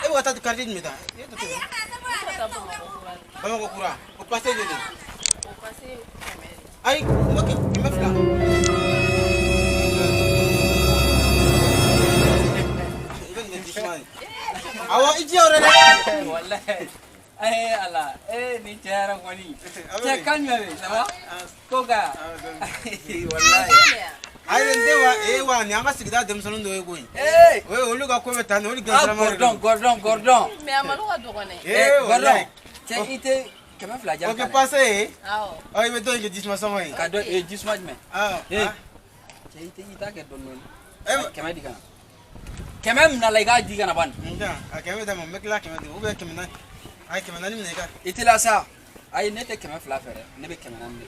Speaker 2: E bɛ taa carte jumɛn ta? E tɛ tɛ. Bamakɔ kura. O passé de.
Speaker 5: O passé kɛmɛ.
Speaker 2: Ayi, ok, kɛmɛ fila. I bɛ nin di suma ye. Awɔ i diya o yɛrɛ dɛ.
Speaker 4: Wallahi. Ala, ni cara koni. Cek kan ya, sama? Koga. Wallahi.
Speaker 2: Ayi nde wa ni an ka sigida denmisɛnnin dɔ ye koyi. O ye olu ka ko bɛ taa ni olu gɛn sira
Speaker 4: Gordon.
Speaker 5: Mais a malo ka dɔgɔ dɛ.
Speaker 4: Gordon. Cɛ i tɛ kɛmɛ fila jan.
Speaker 2: O kɛ passé ye.
Speaker 5: Awɔ.
Speaker 2: I bɛ dɔ in kɛ jisuma sɔngɔ ye.
Speaker 4: Ka dɔ jisuma jumɛn? Cɛ i t'a kɛ dɔɔni. Kɛmɛ di kana. Kɛmɛ min na la i k'a di kana ban.
Speaker 2: A kɛmɛ d'a ma n bɛ tila kɛmɛ di kɛmɛ naani. Ayi kɛmɛ naani minɛ i ka.
Speaker 4: I tɛ la sa. Ayi ne tɛ kɛmɛ fila fɛ dɛ. Ne bɛ kɛmɛ naani de.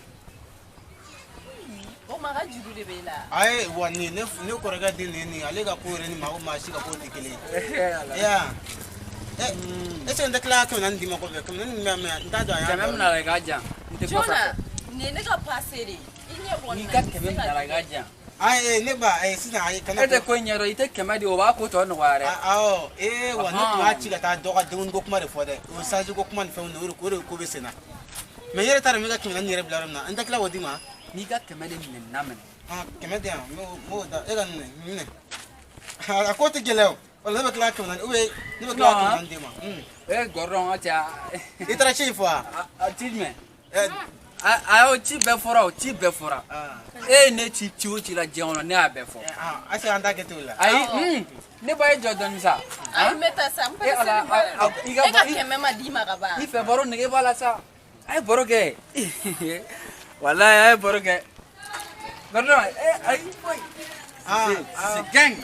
Speaker 5: O ma ka juru de bɛ la.
Speaker 2: Ayi wa ne kɔrɔkɛ den nin ale ka ko yɛrɛ ni maa si ka ko tɛ kelen ye. Est-ce que n tɛ tila kɛmɛ naani d'i ma kɔfɛ kɛmɛ naani min bɛ n t'a dɔn a y'a
Speaker 4: Kɛmɛ min na la i k'a jan. N tɛ kɔfɛ.
Speaker 5: Jona, nin ye ne ka passé de ye. I ɲɛ bɔ
Speaker 4: N'i ka kɛmɛ min na la i k'a jan.
Speaker 2: Ayi ne ba sisan ayi kana.
Speaker 4: E tɛ ko in ɲɛdɔn i tɛ kɛmɛ di o b'a ko tɔ nɔgɔya dɛ.
Speaker 2: Awɔ wa ne tun b'a ci ka taa dɔ ka denkundi ko kuma de fɔ dɛ o sanji ko kuma ni fɛnw o de ko bɛ sen na mɛ n yɛrɛ t'a dɔn n bɛ ka kɛmɛ naani yɛrɛ bila yɔrɔ min na n tɛ tila k'o d'i ma.
Speaker 4: N'i ka kɛmɛ de minɛ n'a minɛ.
Speaker 2: Kɛmɛ di yan n b'o da e ka minɛ a ko tɛ gɛlɛya o wala ne bɛ tila kɛmɛ naani ne bɛ tila kɛmɛ naani d'i ma.
Speaker 4: Gordon a cɛ.
Speaker 2: I taara ci fɔ wa.
Speaker 4: A ci jumɛn. A y'o ci bɛɛ fɔra o ci bɛɛ fɔra. E ye ne ci o ci la diɲɛ kɔnɔ ne y'a bɛɛ fɔ.
Speaker 2: Ase an t'a kɛ ten o la.
Speaker 4: Ayi ne ba ye jɔ dɔɔni sa.
Speaker 5: Ayi n bɛ taa sa n bɛ se nin e ka kɛmɛ ma d'i ma ka ban.
Speaker 4: I fɛ baro nege b'a la sa. A ye baro kɛ. Walayi a ye baro kɛ. Gordon ayi foyi. C'est gang.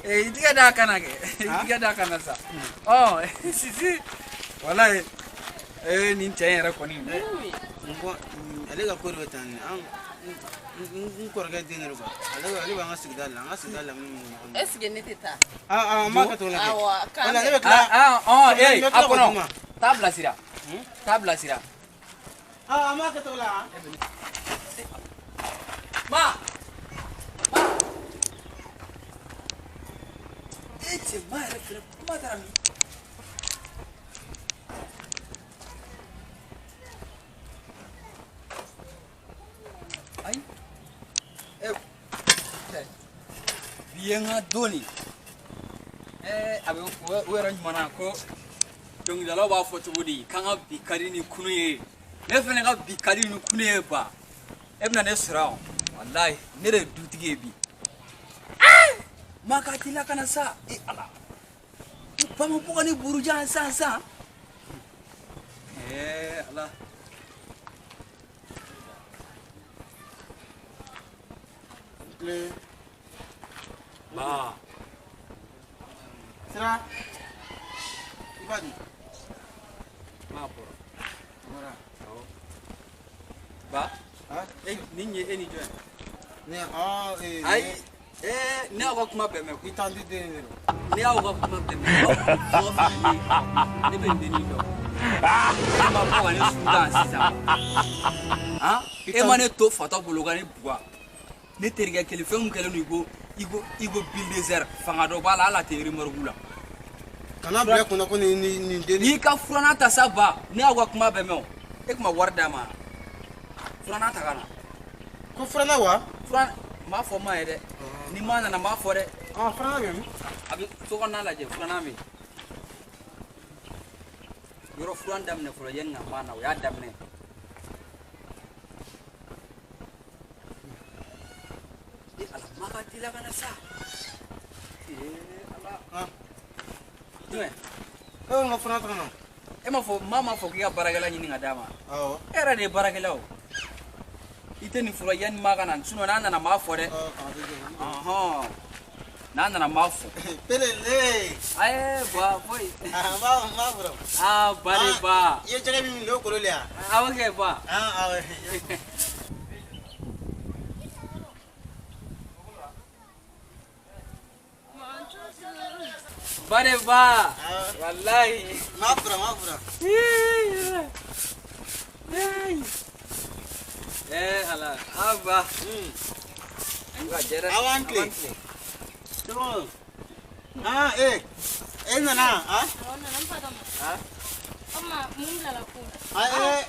Speaker 4: I tigɛ d'a kan na kɛ. I tigɛ d'a kan na sa. Si. Walayi. Nin cɛ in yɛrɛ kɔni.
Speaker 2: Ale ka ko de bɛ taa ni n kɔrɔkɛ den de quoi ale b'an ka sigida la an ka sigida la min ɲɔgɔn
Speaker 5: Est ce que ne tɛ taa.
Speaker 2: N b'a kɛ t'o la kɛ.
Speaker 5: Awɔ kan.
Speaker 2: Wala ne bɛ tila.
Speaker 4: A kɔnɔ. Taa bilasira. Taa bilasira.
Speaker 2: An b'a kɛ t'o la.
Speaker 4: Ma. E cɛ ma yɛrɛ filɛ kuma taara min. Ayi. Bi ye n ka don nin. A bɛ o yɛrɛ ɲuman na ko dɔnkilidalaw b'a fɔ cogo di k'an ka bi ka di ni kunu ye. Ne fɛnɛ ka bi ka di ni kunu ye ba. E bɛna ne sɔrɔ yan. Walayi ne de ye dutigi ye bi. Ma ka teliya ka na sa. Ala. Ba ma bɔ ka ni burujan san. Ala.
Speaker 2: clé.
Speaker 4: Bah.
Speaker 2: Sera. Il va dire.
Speaker 4: Ma pour.
Speaker 2: Voilà.
Speaker 4: Ba.
Speaker 2: Ah,
Speaker 4: Ninyi eni join.
Speaker 2: ne
Speaker 4: Ai. Ne awa kuma be me.
Speaker 2: il t'a dit de
Speaker 4: Ne awa kuma be me. Ne be ndeni do. Ma ko wa ni Sudan sisa. Ah? E mane to fata bologa ni bua. Ne teriga kele fem kele no igo bulldozer fanga do bala ala teri margula.
Speaker 2: kana bla kuna ko ni de
Speaker 4: Ni ka furana ta saba ne awa kuma be me. E kuma warda ma. Furana ta kana.
Speaker 2: ko frana wa
Speaker 4: Furana ma fo ma yede. Ni mana na ma fo de.
Speaker 2: ah frana be
Speaker 4: Abi so kana la je furana mi. Yoro furan damne furo yenga mana ya damne. Di ala maka tila kana sa. Ala.
Speaker 2: ah
Speaker 4: Due.
Speaker 2: nga frana kana
Speaker 4: Ema fo mama fo kiya baragala nyini ngadama.
Speaker 2: ah
Speaker 4: Era de baragala o. Ite ni furo yen maka nan suno nana na ma fo de. Aha. Nana na ma fo.
Speaker 2: pelele
Speaker 4: Aye ba boy.
Speaker 2: ma bro
Speaker 4: Ah bari ba.
Speaker 2: ye jage mi lo ko le
Speaker 4: Awake ba.
Speaker 2: ah
Speaker 4: Bari ba. Wallahi.
Speaker 2: ma bro
Speaker 4: Ala, aba. Enggak jeret.
Speaker 2: Awantli. Terus. Ah, nana, ah?
Speaker 3: Amma mun la ko.
Speaker 2: Ah,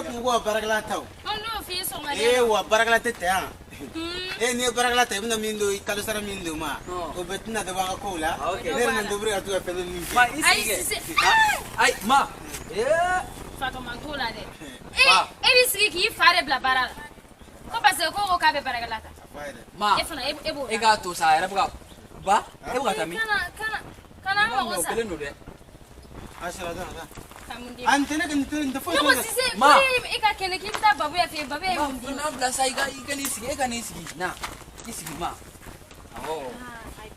Speaker 2: ko wa baragla taw.
Speaker 3: Ono fi so ma
Speaker 2: Wa baragla tete ah. Ni baragla taw na mindo ikalo sara mindo ma. O betina de banga kola. Ne na dobri atu ya pele ni.
Speaker 4: Ma isi. Ai, ma.
Speaker 3: Fatoma tola de. Ebisiki ki fare bla barala. Ko pase ko ka be baragla ta.
Speaker 4: Ma.
Speaker 3: Ebo.
Speaker 4: Ega to sa era buka. Ba? Ebo kata mi.
Speaker 3: Kana ma ko sa.
Speaker 4: Bele no de.
Speaker 2: Asala da.
Speaker 3: Kamundi.
Speaker 2: Antene kan te fo.
Speaker 3: No sise. Ma. Eka kene ki ta babu ya fe babu ya mundi.
Speaker 4: Na bla sa iga ni sigi, ega ni sigi. Na. Isigi ma. Oh.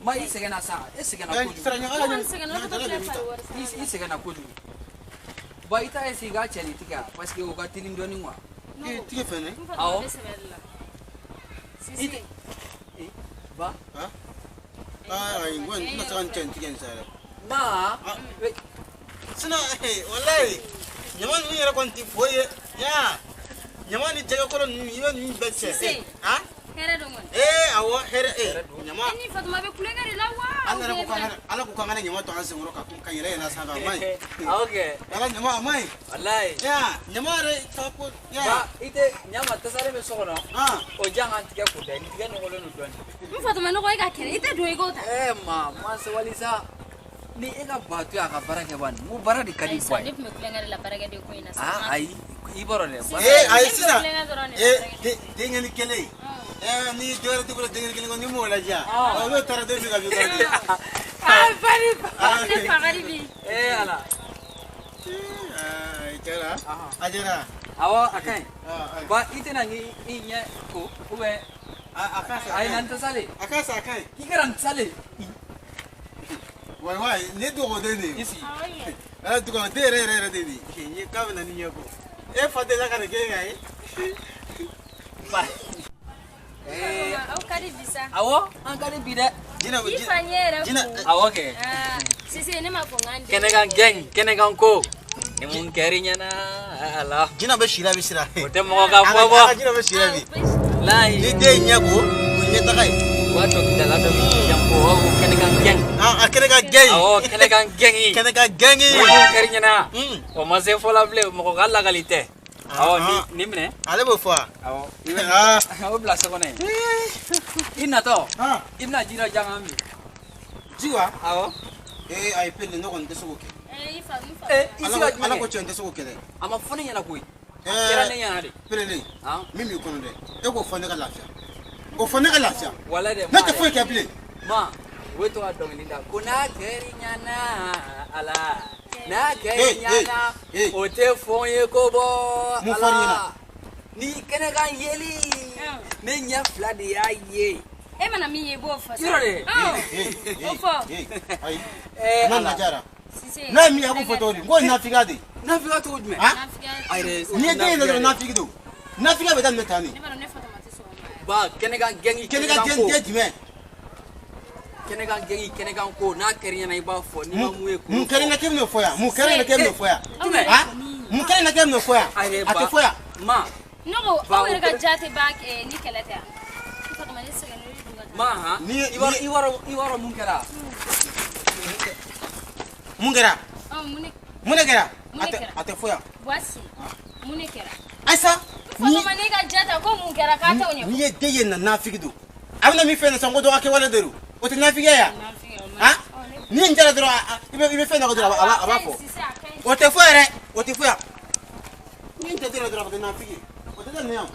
Speaker 4: Ma isigi na sa. Isigi na ko. Isigi na ko. Ba ita esi ga cheli tika parce que o ga tilin doni wa
Speaker 2: Tige fene.
Speaker 4: awo ite ba
Speaker 2: Ai, ngwan na san chen tige sara.
Speaker 4: ma
Speaker 2: Sina wallahi. Nyaman ni yara kon ti foye. Ya. Nyaman ni jaga ko ni yo ni betche. Ha?
Speaker 3: Here do mon.
Speaker 2: Awo here nyama.
Speaker 3: Ni Fatoma be kulenga de la wa.
Speaker 2: Ala ku kangana nyama to anse ngoro ka kan yere na saba mai.
Speaker 4: okay
Speaker 2: Ala nyama mai.
Speaker 4: wallahi
Speaker 2: Ya, nyama re tapo ya.
Speaker 4: ba ite nyama tasare me sokono
Speaker 2: Ah,
Speaker 4: o janga tika ko de tika no golo no don
Speaker 3: Mu Fatoma no ko eka kene ite do ego ta.
Speaker 4: ma se walisa ni ega batu aka barake ban mu bara di kadi
Speaker 3: Sa
Speaker 4: boy
Speaker 3: dip me kulenga de la baraga de ko ina sa.
Speaker 4: ai iboro le
Speaker 2: ai sisa.
Speaker 3: De
Speaker 2: Dengeni kele. Ni jora tu bro dengeni kele ni mo la ja.
Speaker 4: Ah.
Speaker 2: O tara de mi ga bi.
Speaker 3: bari ba. Ne pagari bi.
Speaker 4: ala
Speaker 2: Jara. Ajara.
Speaker 4: awo akai
Speaker 2: Ah,
Speaker 4: ba ite na ni inya ko ube
Speaker 2: akasa.
Speaker 4: ai nan ta sale
Speaker 2: Akasa kai.
Speaker 4: ikaran sale
Speaker 2: Wai, ne do go de ni.
Speaker 4: isi
Speaker 2: Ala tu ko de re de ni. Ni ka na ni nyako. Fa de la ka de ngai.
Speaker 4: ba
Speaker 3: Au kari bisa.
Speaker 4: awo an kali bide
Speaker 2: Jina
Speaker 3: Ifanyera.
Speaker 2: Jina
Speaker 4: awo ke
Speaker 3: Sisi ne ma ko ngandi.
Speaker 4: kene kan ko ni mun kerinya na ala
Speaker 2: Jina be shira be shira.
Speaker 4: ote mo ka bobo
Speaker 2: Jina be shira bi.
Speaker 4: lai
Speaker 2: Ni de nyako, ni ta kai.
Speaker 4: wato kita la do yang ko kene kan geng
Speaker 2: Akene ka gay.
Speaker 4: awo kene kan gengi
Speaker 2: Kene ka gengi.
Speaker 4: ni mun kerinya na
Speaker 2: Mm.
Speaker 4: o ma se fola ble mo ko galla galite awo ni mine
Speaker 2: Ale bo fa.
Speaker 4: awo
Speaker 2: Ah.
Speaker 4: awo bla se kone ina to
Speaker 2: Ah,
Speaker 4: ina jira jangami
Speaker 2: jiwa.
Speaker 4: awo
Speaker 2: Ai pele no kon de suko ke.
Speaker 3: Ifa.
Speaker 4: isi
Speaker 2: Ala ko
Speaker 4: ga
Speaker 2: chen de suko ke de.
Speaker 4: ama fone yana koi kera ne yana de
Speaker 2: Pele ni.
Speaker 4: ah
Speaker 2: Mimi ko no de. E ko fone ka lafia. O fone ka lafia.
Speaker 4: wala de
Speaker 2: Na te foi ke apple.
Speaker 4: ma wetu wa donglinda kuna kerinya na ala na kerinya na
Speaker 2: hey.
Speaker 4: ote fonye ko bo
Speaker 2: Mu farinya na.
Speaker 4: Ni kɛnɛ kan yeli ne ɲɛ fila de y'a ye.
Speaker 3: E mana min ye i b'o fɔ sa.
Speaker 4: Yɔrɔ de.
Speaker 3: O fɔ.
Speaker 2: Ayi. N'a lajara. N'a ye min ye a b'o fɔ cogo di? N ko nafigiya de.
Speaker 4: Nafigiya cogo jumɛn?
Speaker 2: N'i ye den ye dɔrɔn nafigi don. Nafigiya bɛ daminɛ tan de.
Speaker 3: Ne b'a dɔn ne Fatuma tɛ sɔn o ma.
Speaker 4: Ba kɛnɛ kan gɛngi
Speaker 2: Kɛnɛ kan den jumɛn?
Speaker 4: Kɛnɛ kan gɛngi kɛnɛ kan ko n'a kɛr'i ɲɛna i b'a fɔ ni ma mun ye ko.
Speaker 2: Mun kɛr'i la k'e bɛn'o fɔ yan? Mun kɛr'i la k'e bɛn'o fɔ yan?
Speaker 4: Jumɛn?
Speaker 2: Mun kɛr'i la k'e bɛn'o fɔ yan? A tɛ fɔ yan.
Speaker 4: Ma.
Speaker 3: Ne ko aw yɛrɛ ka ja tɛ ban ni kɛlɛ tɛ yan. Fatuma ne sɛgɛn n'o ye dun ka taa.
Speaker 4: Ma han. I wɔrɔ mun kɛra?
Speaker 2: Mun kɛra? Mun de kɛra?
Speaker 3: Mun de kɛra?
Speaker 2: A tɛ fɔ yan.
Speaker 3: Voici. Mun de kɛra?
Speaker 2: Ayisa.
Speaker 3: Fatuma ne ka ja ta ko mun kɛra k'a t'o ɲɛfɔ.
Speaker 2: N'i ye den ye na nafigi don. A bɛna min fɛn na sisan ko dɔ ka kɛwale de don. O tɛ nafigiya ye yan. Ni n jara dɔrɔn i bɛ fɛn dɔ kɛ dɔrɔn a b'a fɔ. O tɛ fɔ yɛrɛ. O tɛ fɔ yan. Ni n tɛ dɔrɔn a bɛ kɛ nafigi ye. O tɛ kɛ nin yan.